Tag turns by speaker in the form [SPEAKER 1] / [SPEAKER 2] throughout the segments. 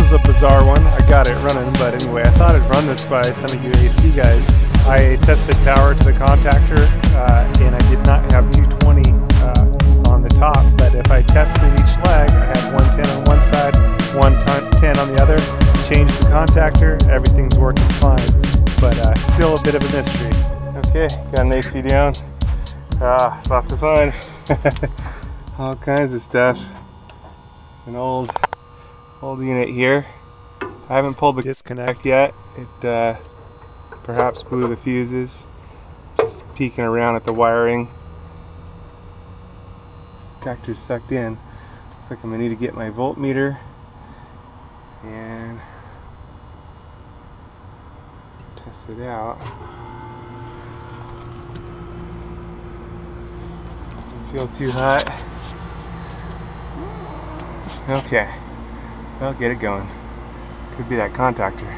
[SPEAKER 1] was a bizarre one. I got it running, but anyway, I thought I'd run this by some of you AC guys. I tested power to the contactor, and I did not have 220 on the top, but if I tested each leg, I had 110 on one side, 110 on the other, changed the contactor, everything's working fine, but still a bit of a mystery. Okay, got an AC down. Lots of fun. All kinds of stuff. It's an old unit here. I haven't pulled the disconnect yet. It perhaps blew the fuses. Just peeking around at the wiring. Contactor's sucked in. Looks like I'm gonna need to get my voltmeter and test it out. Doesn't feel too hot. Okay, well, get it going. Could be that contactor.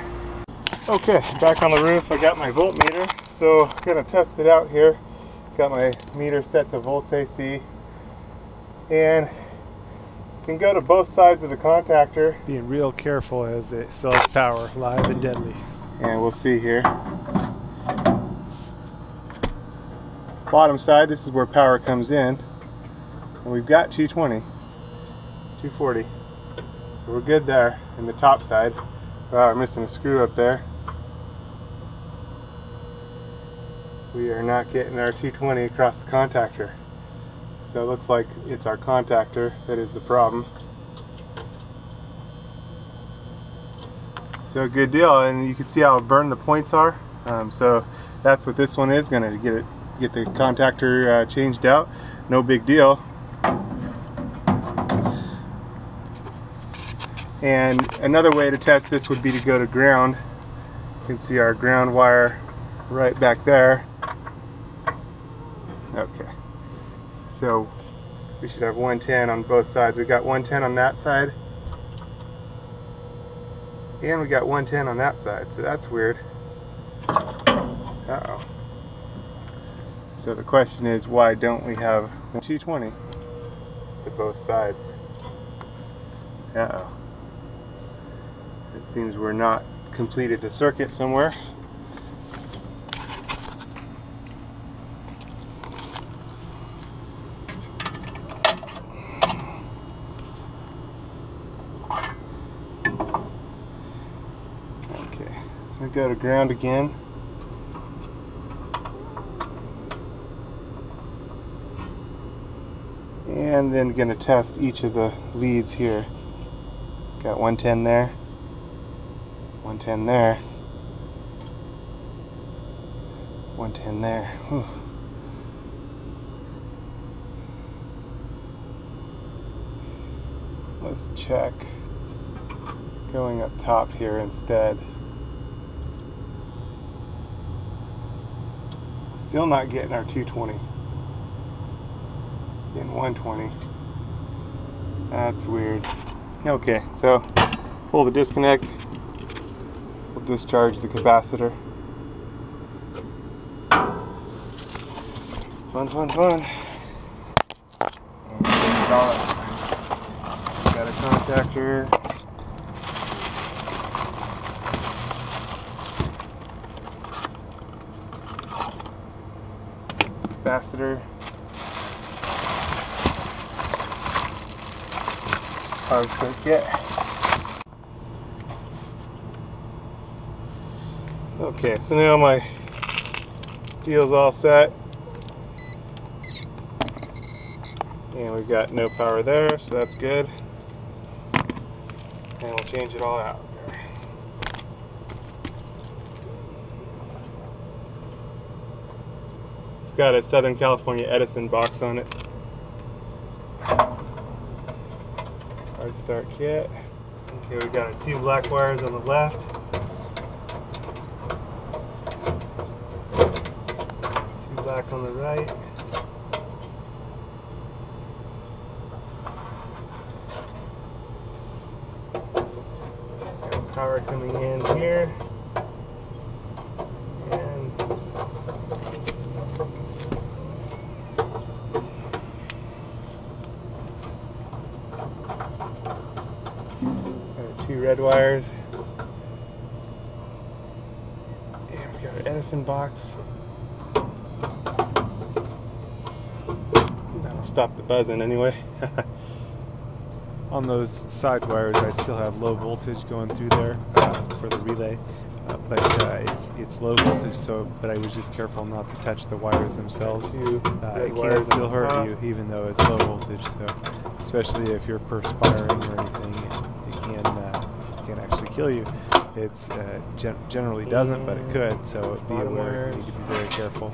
[SPEAKER 1] Okay, back on the roof. I got my voltmeter, so I'm gonna test it out here. Got my meter set to volts AC, and can go to both sides of the contactor. Being real careful as it sells power, live and deadly. And we'll see here. Bottom side, this is where power comes in, and we've got 220. 240, so we're good there. In the top side, we're missing a screw up there. We are not getting our 220 across the contactor, so it looks like it's our contactor that is the problem. So good deal, and you can see how burned the points are. So that's what this one is. Going to get the contactor changed out. No big deal. And another way to test this would be to go to ground. You can see our ground wire right back there. Okay, so we should have 110 on both sides. We got 110 on that side, and we got 110 on that side, so that's weird. Uh-oh. So the question is, why don't we have 220 to both sides? Uh-oh. It seems we're not completed the circuit somewhere. Okay, we go to ground again. And then going to test each of the leads here. Got 110 there. 110 there. 110 there. Whew. Let's check going up top here instead. Still not getting our 220. Getting 120. That's weird. Okay, so pull the disconnect. Discharge the capacitor. Fun, fun, fun. Install it. Got a contactor. Capacitor. Power circuit. Okay, so now my deal's all set, and we've got no power there, so that's good. And we'll change it all out. It's got a Southern California Edison box on it. Hard start kit. Okay, we've got 2 black wires on the left. 2 black on the right. Got power coming in here. And
[SPEAKER 2] 2 red wires. And we got our Edison box. That'll stop the buzzing anyway.
[SPEAKER 1] On those side wires, I still have low voltage going through there for the relay, but it's low voltage. So, but I was just careful not to touch the wires themselves. It can still hurt you, even though it's low voltage. So, especially if you're perspiring or anything, it can actually kill you. It's generally doesn't, but it could. So be aware. You need to be very careful.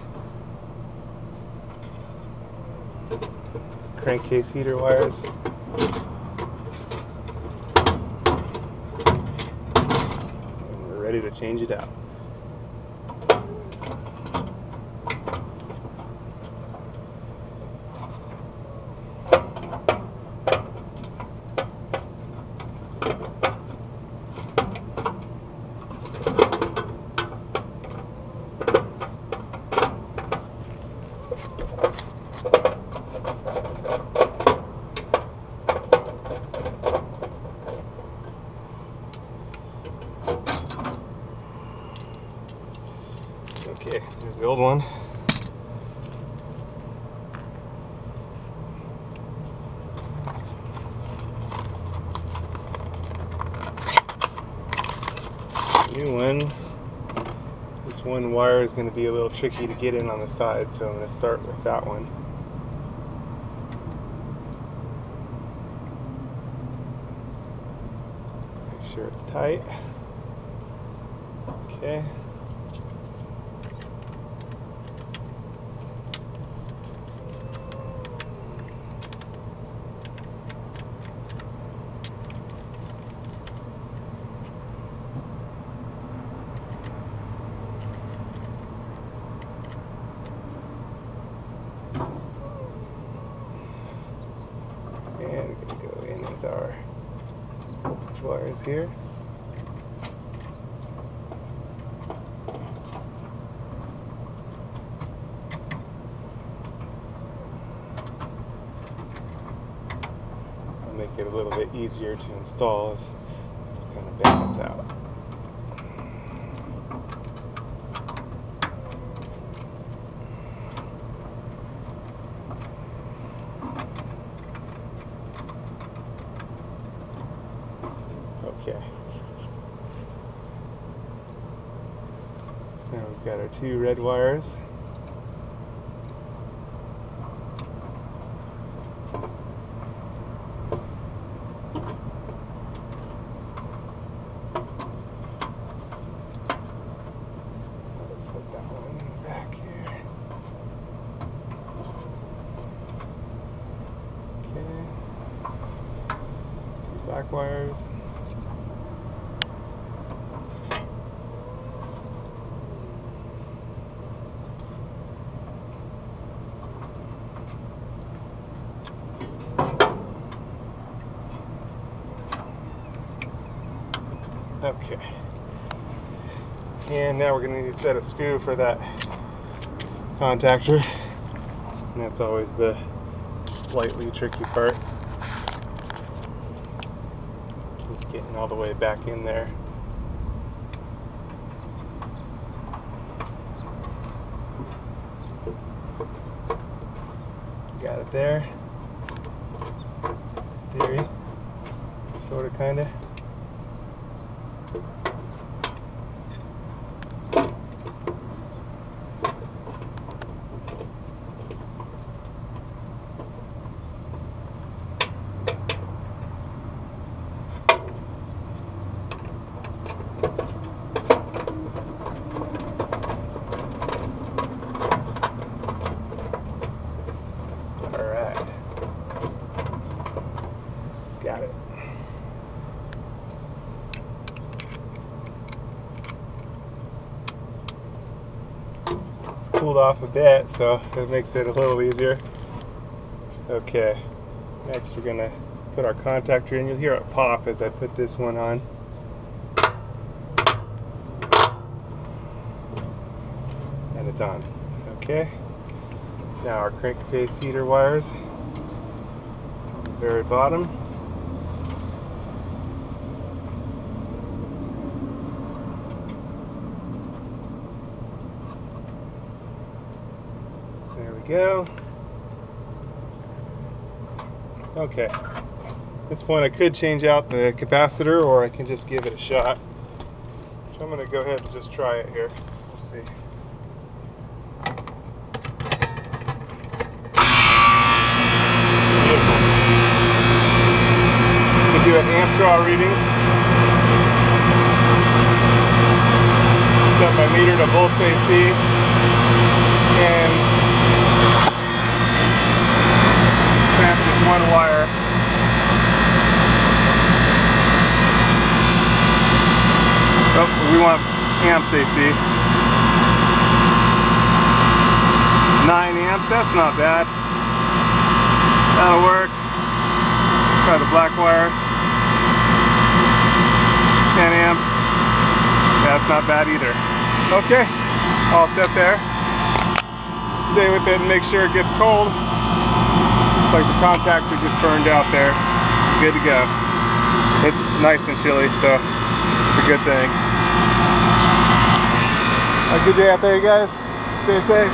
[SPEAKER 2] Crankcase heater wires. Ready to change it out. Okay, here's the old one. New one. This one wire is going to be a little tricky to get in on the side, so I'm going to start with that one. Make sure it's tight. Okay. And we're going to go in with our wires here. I'll make it a little bit easier to install as it kind of balance out. Okay. So now we've got our 2 red wires. Let's put that one back here. Okay. 2 black wires. Okay, and now we're going to need a set of screw for that contactor, and that's always the slightly tricky part. Just getting all the way back in there. Got it there. Theory, sort of, kind of. Alright. Got it. It's cooled off a bit, so it makes it a little easier. Okay, next we're going to put our contactor in. You'll hear it pop as I put this one on. And it's on. Okay. Now our crankcase heater wires on the very bottom. we go. Okay. At this point I could change out the capacitor, or I can just give it a shot. So I'm going to go ahead and just try it here. We'll see. Beautiful. We'll do an amp draw reading. Set my meter to volts AC. And clamp just one wire. Oh, we want amps AC. 9 amps, that's not bad. That'll work. Try the black wire. 10 amps. That's not bad either. Okay, all set there. Stay with it and make sure it gets cold. Looks like the contactor just burned out there. Good to go. It's nice and chilly, so it's a good thing. Have a good day out there, you guys. Stay safe.